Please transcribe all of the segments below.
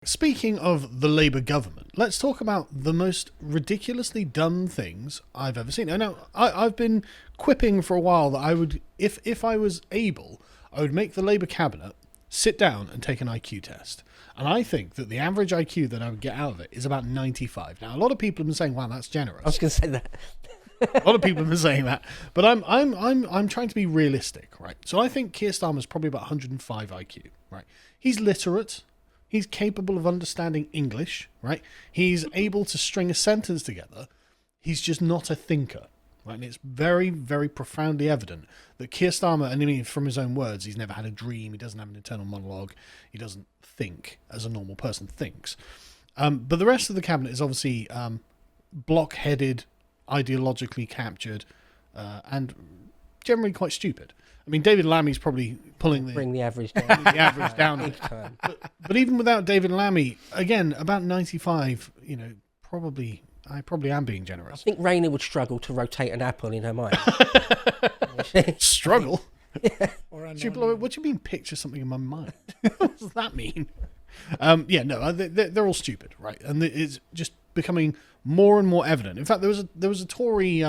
speaking of the Labour government, let's talk about the most ridiculously dumb things I've ever seen. Now, I've been quipping for a while that I would, if I was able, I would make the Labour cabinet sit down and take an IQ test. And I think that the average IQ that I would get out of it is about 95. Now, a lot of people have been saying, "Wow, that's generous." I was going to say that. A lot of people have been saying that, but I'm trying to be realistic, right? So I think Keir Starmer's probably about 105 IQ, right? He's literate. He's capable of understanding English, right? He's able to string a sentence together. He's just not a thinker, right? And it's very, very profoundly evident that Keir Starmer, and I mean, from his own words, he's never had a dream. He doesn't have an internal monologue. He doesn't think as a normal person thinks. But the rest of the cabinet is obviously block-headed, ideologically captured, and generally quite stupid. I mean, David Lammy's probably Bring the average down. the average down. Big time. But even without David Lammy, again, about 95, I probably am being I generous. think Raina would struggle to rotate an apple in her mind. Struggle? Or What do you mean picture something in my mind? What does that mean? They're all stupid, right? And it's just becoming more and more evident. In fact, there was a Tory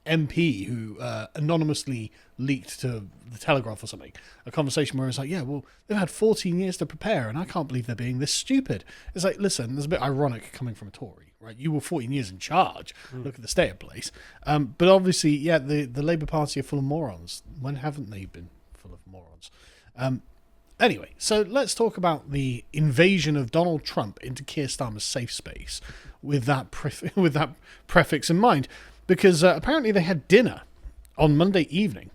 MP who anonymously leaked to the Telegraph or something a conversation where it's like, yeah, well, they've had 14 years to prepare, and I can't believe they're being this stupid. It's like, listen, there's a bit ironic coming from a Tory, right? You were 14 years in charge. Look at the state of place. But obviously, yeah, the Labour Party are full of morons. When haven't they been full of morons? Anyway, so let's talk about the invasion of Donald Trump into Keir Starmer's safe space with that prefix in mind, because apparently they had dinner on Monday evening,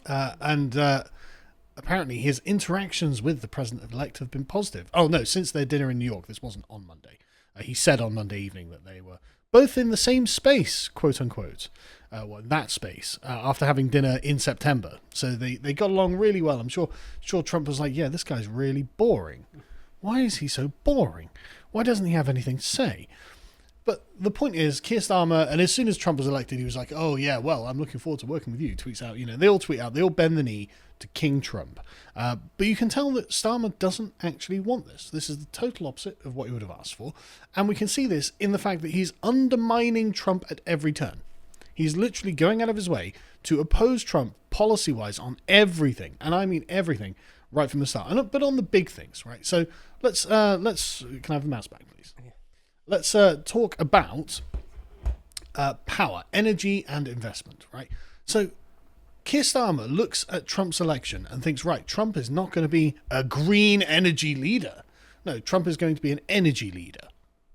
and apparently his interactions with the president-elect have been positive. Oh no, since their dinner in New York, this wasn't on Monday. He said on Monday evening that they were both in the same space, quote unquote, that space, after having dinner in September. So they got along really well. I'm sure Trump was like, yeah, this guy's really boring. Why is he so boring? Why doesn't he have anything to say? But the point is, Keir Starmer, and as soon as Trump was elected, he was like, oh yeah, well, I'm looking forward to working with you. Tweets out, they all tweet out, they all bend the knee to King Trump. But you can tell that Starmer doesn't actually want this. This is the total opposite of what he would have asked for. And we can see this in the fact that he's undermining Trump at every turn. He's literally going out of his way to oppose Trump policy-wise on everything. And I mean everything right from the start. But on the big things, right? So let's can I have the mouse back, please? Yeah. Let's talk about power, energy, and investment, right? So Keir Starmer looks at Trump's election and thinks, right, Trump is not going to be a green energy leader. No, Trump is going to be an energy leader.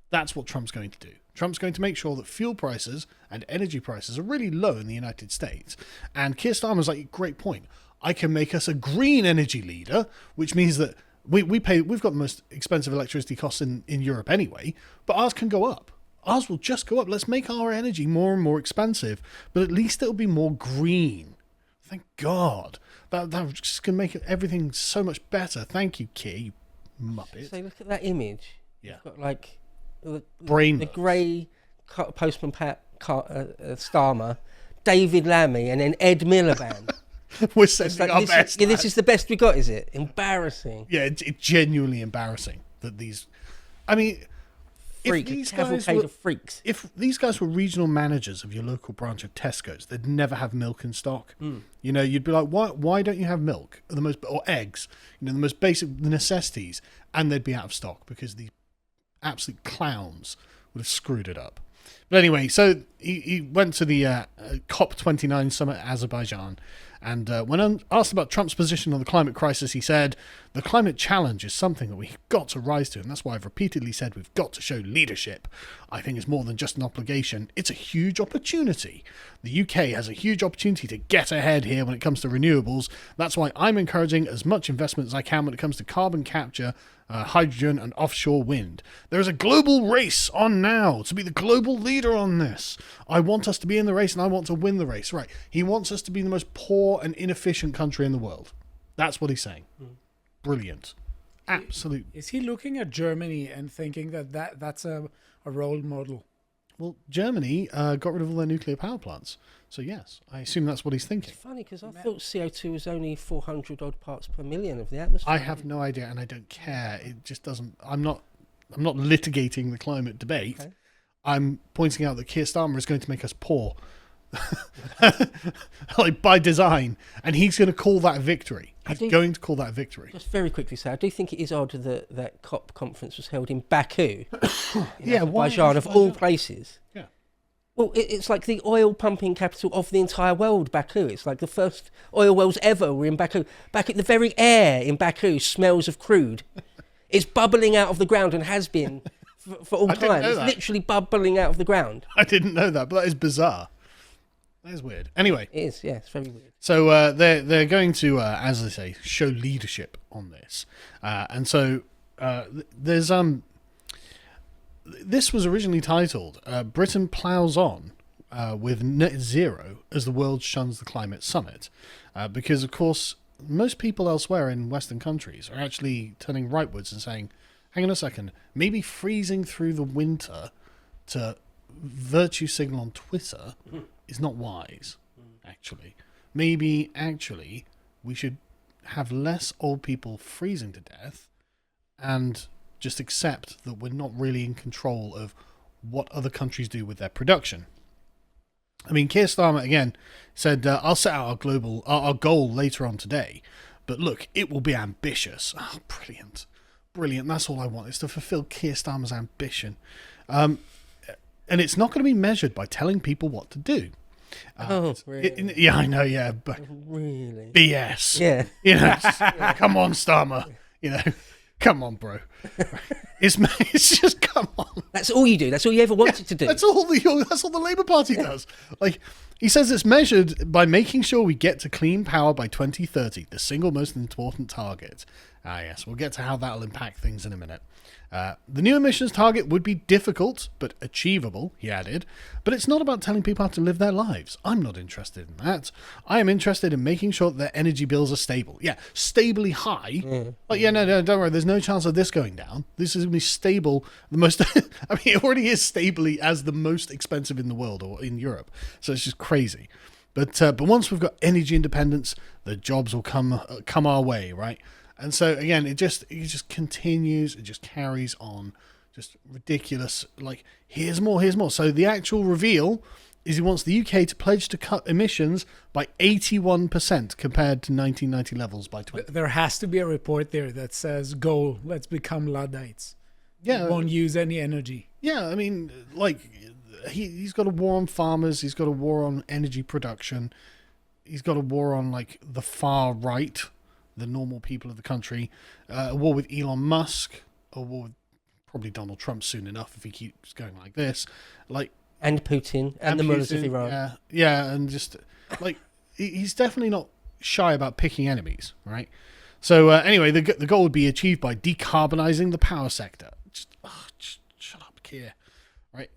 That's what Trump's going to do. Trump's going to make sure that fuel prices and energy prices are really low in the United States. And Keir Starmer's like, great point. I can make us a green energy leader, which means that we've got the most expensive electricity costs in Europe anyway, but ours can go up. Ours will just go up. Let's make our energy more and more expensive, but at least it'll be more green. Thank God. That just can make everything so much better. Thank you, Keir, you muppet. So look at that image. Yeah. You've got like the Brainless. grey Postman Pat Starmer, David Lammy, and then Ed Miliband. We're sending our best. This is the best we got, is it? Embarrassing. Yeah, it's genuinely embarrassing that these... I mean... Cavalcade of freaks. If these guys were regional managers of your local branch of Tesco's, they'd never have milk in stock. You'd be like, why don't you have milk or eggs? The most basic necessities, and they'd be out of stock because the absolute clowns would have screwed it up. But anyway, so he went to the COP29 summit in Azerbaijan, and when asked about Trump's position on the climate crisis, he said, the climate challenge is something that we've got to rise to, and that's why I've repeatedly said we've got to show leadership. I think it's more than just an obligation, it's a huge opportunity. The UK has a huge opportunity to get ahead here when it comes to renewables. That's why I'm encouraging as much investment as I can when it comes to carbon capture, hydrogen and offshore wind. There is a global race on now to be the global leader on this. I want us to be in the race and I want to win the race. Right. He wants us to be the most poor and inefficient country in the world. That's what he's saying. Brilliant. Absolute. Is he looking at Germany and thinking that's a role model? Well, Germany got rid of all their nuclear power plants. So yes, I assume that's what he's thinking. It's funny because I thought CO2 was only 400 odd parts per million of the atmosphere. I have no idea, and I don't care. It just doesn't. I'm not litigating the climate debate. Okay. I'm pointing out that Keir Starmer is going to make us poor, like by design, and he's going to call that a victory. He's going to call that a victory. Just very quickly say, I do think it is odd that that COP conference was held in Baku, Yeah, why Azerbaijan of all places. Yeah. Well, it's like the oil pumping capital of the entire world, Baku. It's like the first oil wells ever were in Baku. Back at the very air in Baku smells of crude. It's bubbling out of the ground and has been for all time. It's literally bubbling out of the ground. I didn't know that, but that is bizarre. That is weird. Anyway. It is, yeah, it's very weird. So they're going to, as I say, show leadership on this. And so there's... This was originally titled Britain Ploughs On with Net Zero as the World Shuns the Climate Summit. Because, of course, most people elsewhere in Western countries are actually turning rightwards and saying, hang on a second, maybe freezing through the winter to virtue signal on Twitter is not wise, actually. Maybe, actually, we should have less old people freezing to death and just accept that we're not really in control of what other countries do with their production. I mean, Keir Starmer, again, said, I'll set out our goal later on today, but look, it will be ambitious. Oh, brilliant. Brilliant. That's all I want, is to fulfill Keir Starmer's ambition. And it's not going to be measured by telling people what to do. Really? Yeah, I know, yeah. But really? BS. Yeah. You know, come on, Starmer. You know, come on, bro. It's just, come on. That's all you do. That's all you ever wanted to do. That's all the Labour Party does. Like, he says it's measured by making sure we get to clean power by 2030, the single most important target. Yes, we'll get to how that'll impact things in a minute. The new emissions target would be difficult, but achievable, he added. But it's not about telling people how to live their lives. I'm not interested in that. I am interested in making sure that their energy bills are stable. Yeah, stably high. Like, yeah, no, don't worry. There's no chance of this going down. This is going to be stable. The most, I mean, it already is stably as the most expensive in the world or in Europe. So it's just crazy. But once we've got energy independence, the jobs will come our way, right? And so again, it just continues, it just carries on, just ridiculous. Like, here's more. So the actual reveal is he wants the UK to pledge to cut emissions by 81% compared to 1990 levels by 20. There has to be a report there that says, "Goal, let's become Luddites. Yeah, we won't use any energy." Yeah, I mean, like, he's got a war on farmers, he's got a war on energy production, he's got a war on, like, the far right, the normal people of the country, a war with Elon Musk, a war with probably Donald Trump soon enough if he keeps going like this, like, and Putin and the mullahs of Iran. Yeah, and just like he's definitely not shy about picking enemies, right? So anyway, the goal would be achieved by decarbonizing the power sector. Just shut up, Keir. Right?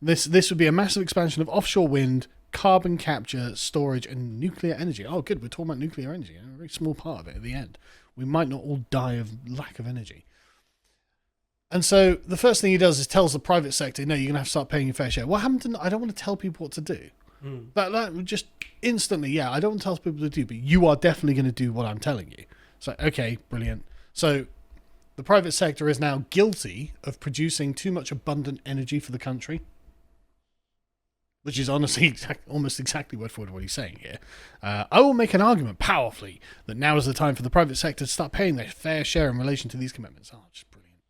This would be a massive expansion of offshore wind, carbon capture, storage, and nuclear energy. Oh, good. We're talking about nuclear energy. A very small part of it at the end. We might not all die of lack of energy. And so the first thing he does is tells the private sector, no, you're going to have to start paying your fair share. What happened to, I don't want to tell people what to do. That would just instantly, yeah, I don't want to tell people to do, but you are definitely going to do what I'm telling you. So, okay, brilliant. So the private sector is now guilty of producing too much abundant energy for the country, which is honestly almost exactly word for word what he's saying here. I will make an argument powerfully that now is the time for the private sector to start paying their fair share in relation to these commitments. Oh, just brilliant.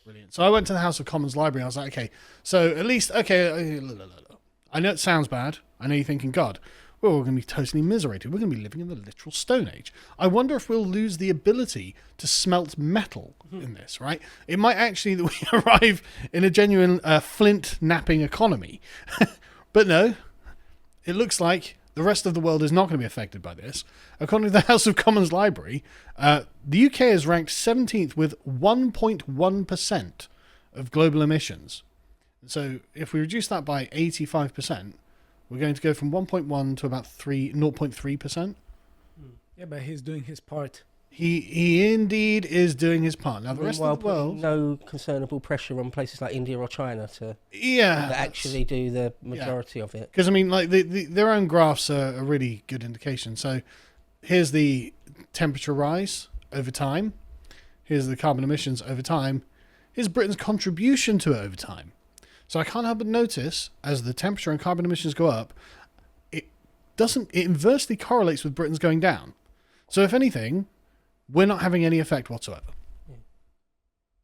Brilliant. So I went to the House of Commons library. I was like, okay, so at least, okay, I know it sounds bad. I know you're thinking, God, well, we're going to be totally immiserated. We're going to be living in the literal Stone Age. I wonder if we'll lose the ability to smelt metal in this, right? It might actually that we arrive in a genuine flint napping economy. But no, it looks like the rest of the world is not going to be affected by this. According to the House of Commons Library, the UK is ranked 17th with 1.1% of global emissions. So if we reduce that by 85%, we're going to go from 1.1 to about 0.3%. Yeah, but he's doing his part. He indeed is doing his part. Now the rest Meanwhile, of the world, putting no concernable pressure on places like India or China to yeah, that actually do the majority of it. because I mean, like their own graphs are a really good indication. So here's the temperature rise over time. Here's the carbon emissions over time. Here's Britain's contribution to it over time. So I can't help but notice as the temperature and carbon emissions go up, it inversely correlates with Britain's going down. So if anything, we're not having any effect whatsoever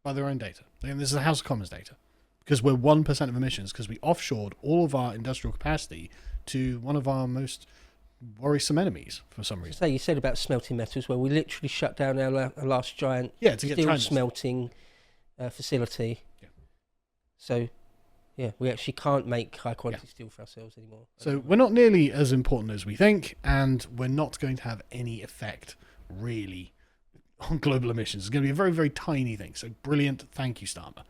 by their own data. And this is the House of Commons data because we're 1% of emissions because we offshored all of our industrial capacity to one of our most worrisome enemies for some reason. So you said about smelting metals, where we literally shut down our last giant To get steel China's smelting facility. Yeah. So, yeah, we actually can't make high quality steel for ourselves anymore. So we're not nearly as important as we think, and we're not going to have any effect really on global emissions. It's going to be a very, very tiny thing. So brilliant. Thank you, Starmer.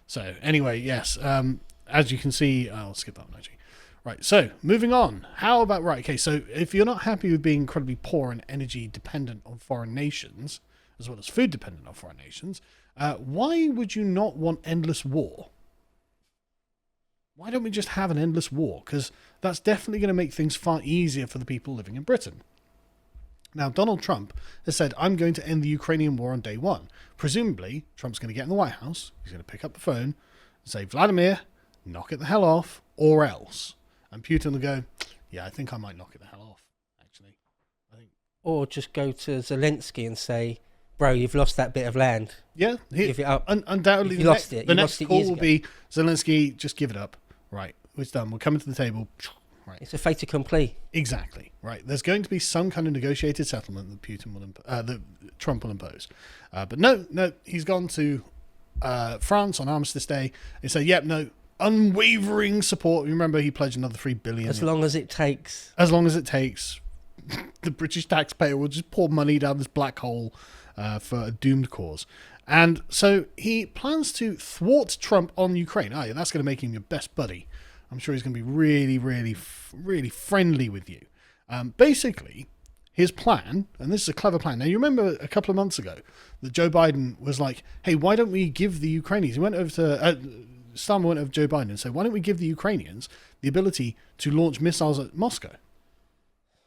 So anyway, yes, as you can see, I'll skip that one actually. Right, so moving on. How about, okay, so if you're not happy with being incredibly poor and energy dependent on foreign nations, as well as food dependent on foreign nations, why would you not want endless war? Why don't we just have an endless war? Because that's definitely going to make things far easier for the people living in Britain. Now, Donald Trump has said, I'm going to end the Ukrainian war on day one. Presumably, Trump's going to get in the White House, he's going to pick up the phone and say, Vladimir, knock it the hell off, or else. And Putin will go, yeah, I think I might knock it the hell off, actually. Or just go to Zelensky and say, bro, you've lost that bit of land. Yeah. Give it up. Undoubtedly, you lost it. The You next lost it call years will ago. be, Zelensky, just give it up. Right, it's done. We're coming to the table. Right. It's a fait accompli. Exactly. Right. There's going to be some kind of negotiated settlement that that Trump will impose. But no, he's gone to France on Armistice Day and said, yep, no, unwavering support. Remember, he pledged another $3 billion. As long as it takes. As long as it takes. The British taxpayer will just pour money down this black hole for a doomed cause. And so he plans to thwart Trump on Ukraine. Oh, yeah, that's going to make him your best buddy. I'm sure he's going to be really, really, really friendly with you. Basically, his plan, and this is a clever plan. Now, you remember a couple of months ago that Joe Biden was like, hey, why don't we give the Ukrainians... He went over to... Starmer went over to Joe Biden and said, why don't we give the Ukrainians the ability to launch missiles at Moscow?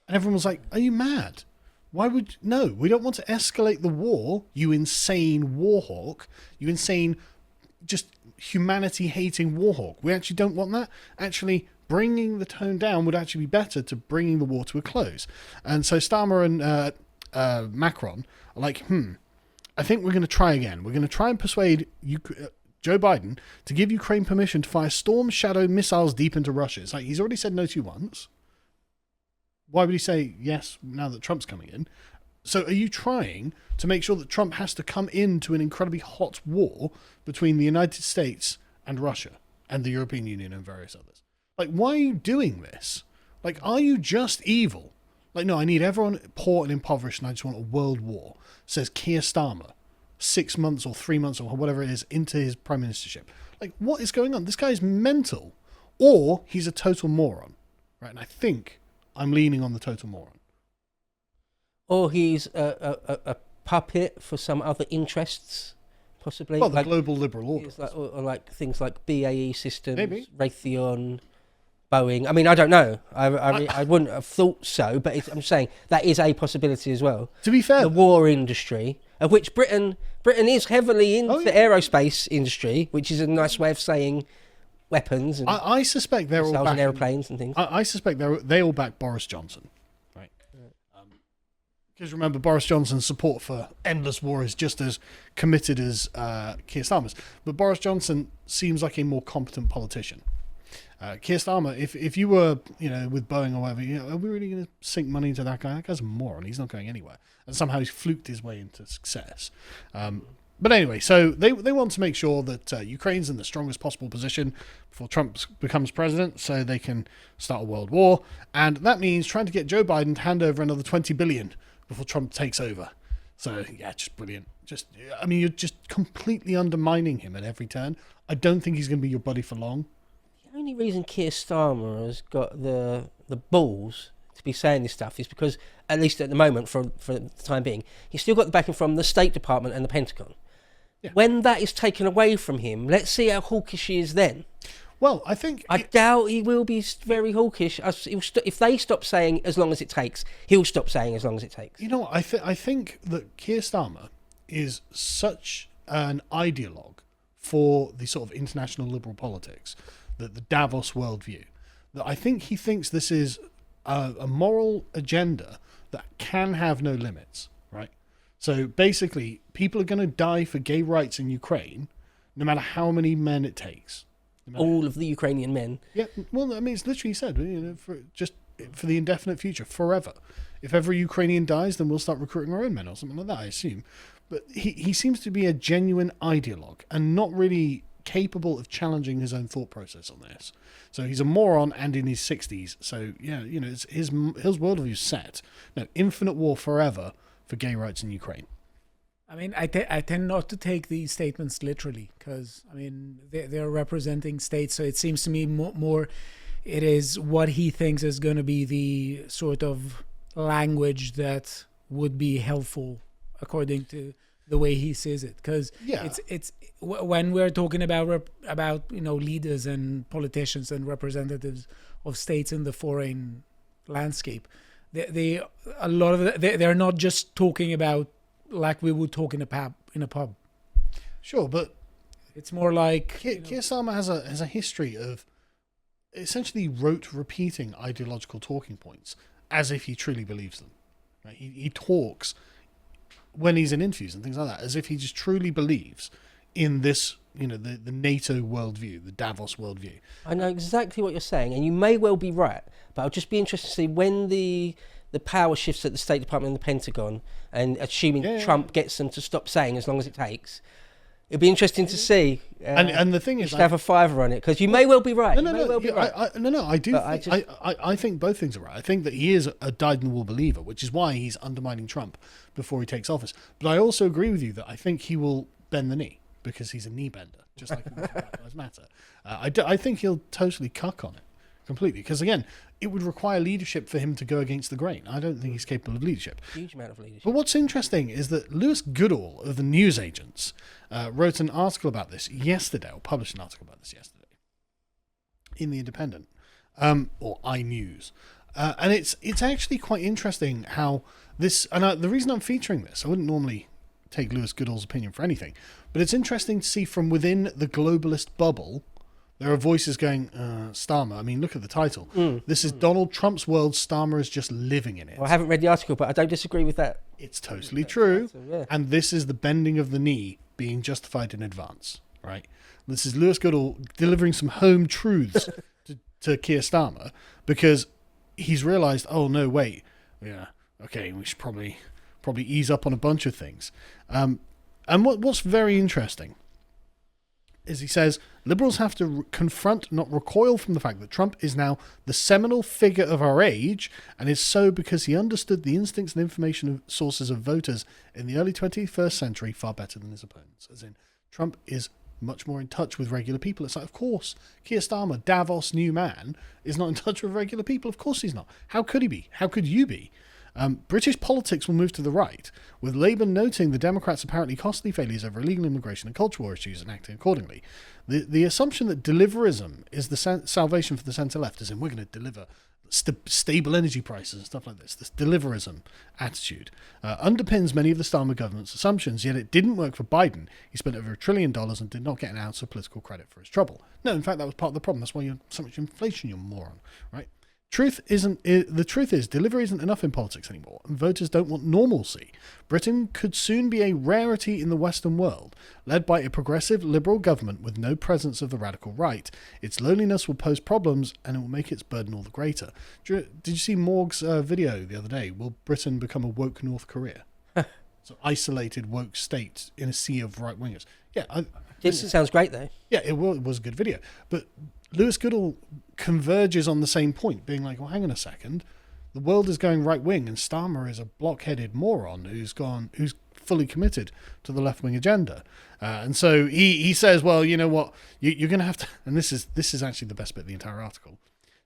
And everyone was like, are you mad? Why would... No, we don't want to escalate the war, you insane warhawk. You insane, just humanity-hating warhawk. We actually don't want that. Actually, bringing the tone down would actually be better to bringing the war to a close. And so Starmer and Macron are like, I think we're going to try again. We're going to try and persuade Joe Biden to give Ukraine permission to fire Storm Shadow missiles deep into Russia. It's like, he's already said no to you once. Why would he say yes now that Trump's coming in? So are you trying to make sure that Trump has to come into an incredibly hot war between the United States and Russia and the European Union and various others? Like, why are you doing this? Like, are you just evil? Like, no, I need everyone poor and impoverished and I just want a world war, says Keir Starmer, 6 months or 3 months or whatever it is into his prime ministership. Like, what is going on? This guy is mental, or he's a total moron, right? And I think I'm leaning on the total moron. Or he's a puppet for some other interests, possibly. Well, the global liberal order. Or like things like BAE Systems, Maybe. Raytheon, Boeing. I mean, I don't know. I wouldn't have thought so, but I'm saying that is a possibility as well. To be fair, the war industry, of which Britain is heavily into the aerospace industry, which is a nice way of saying weapons and I suspect they're all missiles back and airplanes and things. I suspect they all back Boris Johnson, right? Because remember, Boris Johnson's support for endless war is just as committed as Keir Starmer's. But Boris Johnson seems like a more competent politician. Keir Starmer, if you were, with Boeing or whatever, are we really going to sink money into that guy? That guy's a moron. He's not going anywhere. And somehow he's fluked his way into success. But anyway, so they want to make sure that Ukraine's in the strongest possible position before Trump becomes president so they can start a world war. And that means trying to get Joe Biden to hand over another $20 billion before Trump takes over. So, yeah, just brilliant. You're just completely undermining him at every turn. I don't think he's going to be your buddy for long. The only reason Keir Starmer has got the balls to be saying this stuff is because, at least at the moment, for the time being, he's still got the backing from the State Department and the Pentagon. Yeah. When that is taken away from him, let's see how hawkish he is then. Well, I think... I doubt he will be very hawkish. If they stop saying as long as it takes, he'll stop saying as long as it takes. You know, I think that Keir Starmer is such an ideologue for the sort of international liberal politics, the Davos worldview, that I think he thinks this is a moral agenda that can have no limits, right? So basically, people are going to die for gay rights in Ukraine, no matter how many men it takes. All of the Ukrainian men. Yeah, well, I mean, it's literally said, for the indefinite future, forever. If ever a Ukrainian dies, then we'll start recruiting our own men or something like that, I assume. But he seems to be a genuine ideologue and not really capable of challenging his own thought process on this. So he's a moron and in his 60s. So, yeah, his worldview's set. No, infinite war forever for gay rights in Ukraine. I mean, I tend not to take these statements literally because, I mean, they're representing states. So it seems to me more it is what he thinks is going to be the sort of language that would be helpful according to the way he sees it. Because it's when we're talking about leaders and politicians and representatives of states in the foreign landscape, they're not just talking about like we would talk in a pub. Sure, but it's more like Keir Starmer has a history of essentially rote repeating ideological talking points as if he truly believes them. Right? He talks when he's in interviews and things like that as if he just truly believes in this, the NATO worldview, the Davos worldview. I know exactly what you're saying, and you may well be right, but I'll just be interested to see when the power shifts at the State Department and the Pentagon, and assuming Trump gets them to stop saying as long as it takes, it'll be interesting to see. And the thing is, have a fiver on it because you may well be right. I think both things are right. I think that he is a dyed-in-the-wool believer, which is why he's undermining Trump before he takes office. But I also agree with you that I think he will bend the knee because he's a knee bender, just like Black Lives Matter. I think he'll totally cuck on it completely because again, it would require leadership for him to go against the grain. I don't think he's capable of leadership. Huge amount of leadership. But what's interesting is that Lewis Goodall of the News Agents wrote an article about this yesterday, or published an article about this yesterday in The Independent, or iNews. And it's actually quite interesting how this, and the reason I'm featuring this, I wouldn't normally take Lewis Goodall's opinion for anything, but it's interesting to see from within the globalist bubble. There are voices going, Starmer. I mean, look at the title. This is Donald Trump's world. Starmer is just living in it. Well, I haven't read the article, but I don't disagree with that. It's totally true. Yeah. And this is the bending of the knee being justified in advance, right? This is Lewis Goodall delivering some home truths to Keir Starmer because he's realized, oh, no, wait. Yeah, okay, we should probably ease up on a bunch of things. And what's very interesting is he says, liberals have to confront, not recoil from the fact that Trump is now the seminal figure of our age and is so because he understood the instincts and information sources of voters in the early 21st century far better than his opponents. As in, Trump is much more in touch with regular people. It's like, of course, Keir Starmer, Davos new man, is not in touch with regular people. Of course he's not. How could he be? How could you be? British politics will move to the right, with Labour noting the Democrats' apparently costly failures over illegal immigration and culture war issues and acting accordingly. The assumption that deliverism is the salvation for the centre-left, as in we're going to deliver stable energy prices and stuff like this deliverism attitude, underpins many of the Starmer government's assumptions, yet it didn't work for Biden. He spent over $1 trillion and did not get an ounce of political credit for his trouble. No, in fact, that was part of the problem. That's why you have so much inflation, you moron, right? The truth is, delivery isn't enough in politics anymore, and voters don't want normalcy. Britain could soon be a rarity in the Western world, led by a progressive liberal government with no presence of the radical right. Its loneliness will pose problems, and it will make its burden all the greater. Did you see Morg's video the other day? Will Britain become a woke North Korea? So isolated woke state in a sea of right-wingers. Yeah, Sounds great, though. Yeah, it was a good video. But Lewis Goodall converges on the same point, being like, well, hang on a second. The world is going right-wing, and Starmer is a block-headed moron who's fully committed to the left-wing agenda. And so he says, well, you know what? You're going to have to... And this is actually the best bit of the entire article.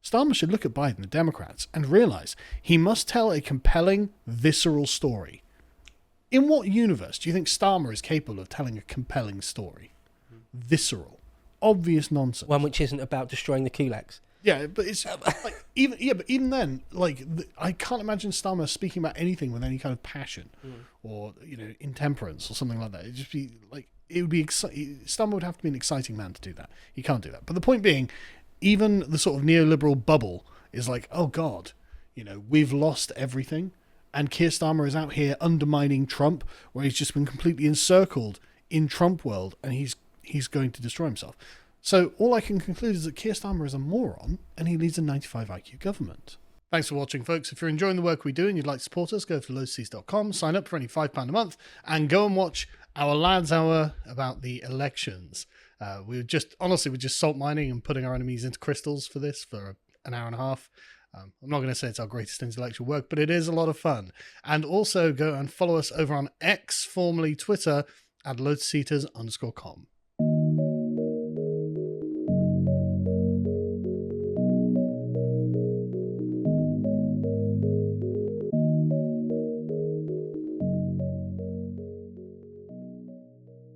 Starmer should look at Biden, the Democrats, and realize he must tell a compelling, visceral story. In what universe do you think Starmer is capable of telling a compelling story? Visceral. Obvious nonsense. One which isn't about destroying the kulaks. Yeah, but it's like even then, like I can't imagine Starmer speaking about anything with any kind of passion or intemperance or something like that. It'd just be like it would be Starmer would have to be an exciting man to do that. He can't do that. But the point being, even the sort of neoliberal bubble is like, oh God, we've lost everything, and Keir Starmer is out here undermining Trump, where he's just been completely encircled in Trump world, and he's going to destroy himself. So all I can conclude is that Keir Starmer is a moron and he leads a 95 IQ government. Thanks for watching, folks. If you're enjoying the work we do and you'd like to support us, go to lotus.com, sign up for only £5 a month, and go and watch our Lads Hour about the elections. We're just salt mining and putting our enemies into crystals for this for an hour and a half. I'm not going to say it's our greatest intellectual work, but it is a lot of fun. And also go and follow us over on X, formerly Twitter, at lotuseaters_com.